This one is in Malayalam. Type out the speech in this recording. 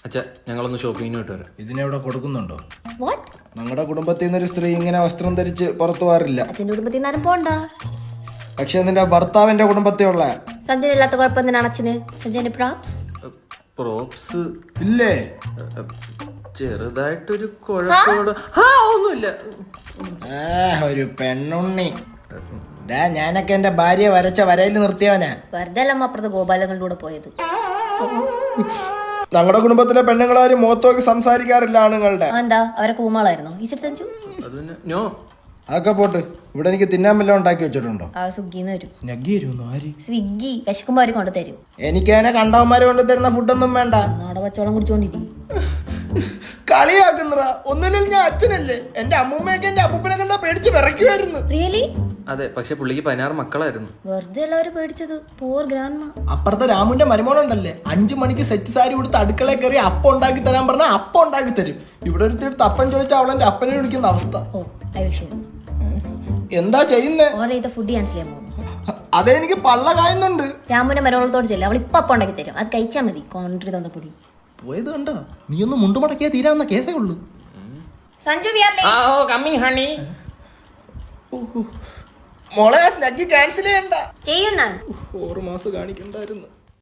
അച്ഛാ ഞങ്ങളൊന്ന് ഷോപ്പിങ്ങിന് വിട്ട് വരാം. ഇതിനെവിടെ കൊടുക്കുന്നുണ്ടോ? വാട്ട്? ഞങ്ങളുടെ കുടുംബത്തിൽ നിന്നൊരു സ്ത്രീ ഇങ്ങനെ വസ്ത്രം ധരിച്ച് പുറത്തു പോകാറില്ല. അച്ഛൻ്റെ കുടുംബത്തിൽ നിന്നാരും പോണ്ട. പക്ഷെ നിന്റെ ഭർത്താവിന്റെ കുടുംബത്തിലുള്ള സഞ്ജയ് ഇല്ലാത്ത കുഴപ്പം എന്തിനാണ് അച്ഛന്? സഞ്ജയന്റെ പ്രോപ്സ് പ്രോപ്സ് ഇല്ലേ? ചെറുതായിട്ടൊരു കുഴപ്പമോട് ഒന്നുമില്ല. ഒരു പെണ്ണുണ്ണി. ഞാനൊക്കെ എന്റെ ഭാര്യ വരച്ച വരയിൽ നിർത്തിയവനാ. വെറുതെ അല്ലമ്മ അപ്പുറത്ത് ഗോപാലങ്ങളിലൂടെ പോയത്. ഞങ്ങളുടെ കുടുംബത്തിലെ പെണ്ണുങ്ങളാരും മുഖത്തോക്ക് സംസാരിക്കാറില്ല ആണുങ്ങളുടെ. എന്താ അവരെ കൂമാളായിരുന്നോ ഈ സഞ്ജു? അതൊക്കെ പോട്ട്. ഇവിടെ എനിക്ക് തിന്നാൻ വല്ലതും ഉണ്ടാക്കി വെച്ചിട്ടുണ്ടോ? ആ സ്വിഗ്ഗിന്ന് വരും. ആര്? സ്വിഗ്ഗി വിശക്കുമ്പോ അവര് കൊണ്ടു തരും. എനിക്ക് അതിനെ കണ്ടവന്മാര് കൊണ്ടു തരുന്ന ഫുഡൊന്നും വേണ്ട. നാടെ പച്ചവെള്ളം കുടിച്ചോണ്ടിരിക്കും. കളിയാക്കുന്നറ. ഒന്നുമില്ല, ഞാൻ അച്ഛനല്ലേ. എന്റെ അമ്മൂമ്മയൊക്കെ എന്റെ അപ്പൂപ്പനെ കണ്ടാ പേടിച്ച് വിറയ്ക്കുമായിരുന്നു. റിയലി? അതെ, പക്ഷെ പുള്ളിക്ക് 16 മക്കളായിരുന്നു. വെറുതെ എല്ലാവരും പേടിച്ചത്. പോർ ഗ്രാൻഡ്മ. അപ്പുറത്തെ രാമുന്റെ മരുമോനുണ്ടല്ലേ, 5 മണിക്ക് സെറ്റ് സാരി കൊടുത്ത് അടുക്കളയിൽ കയറി അപ്പം ഉണ്ടാക്കി തരാൻ പറഞ്ഞാൽ അപ്പം ഉണ്ടാക്കി തരും. ഇവിടെ ഒരുത്തിട്ട് അപ്പൻ ചോദിച്ചാൽ അവളെന്റെ അപ്പനെ വിളിക്കുന്ന അവസ്ഥ. ഓ ഐ വിൽ ഷോ. എന്താ ചെയ്യുന്നേ? ഓർഡർ ചെയ്ത ഫുഡ് ക്യാൻസൽ ചെയ്യാൻ പോകുന്നു. അതേ, എനിക്ക് പള്ള കായുന്നുണ്ട്. രാമുന്റെ മരുമകളത്തോട് ചെല്ലും. അവൾ ഇപ്പൊ അപ്പം ഉണ്ടാക്കി തരും. അത് കഴിച്ചാൽ മതി. കോൺട്രി തന്ന പൊടി പോയത് കണ്ടോ? നീ ഒന്ന് മുണ്ടുമടക്കിയാ തീരാവുന്ന കേസേ ഉള്ളൂ. Sanju V R late. മോളെ സ്നഗ്ഗി ക്യാൻസൽ ചെയ്യണ്ട. ചെയ്യും ഞാൻ. 6 മാസം കാണിക്കണ്ടായിരുന്നു.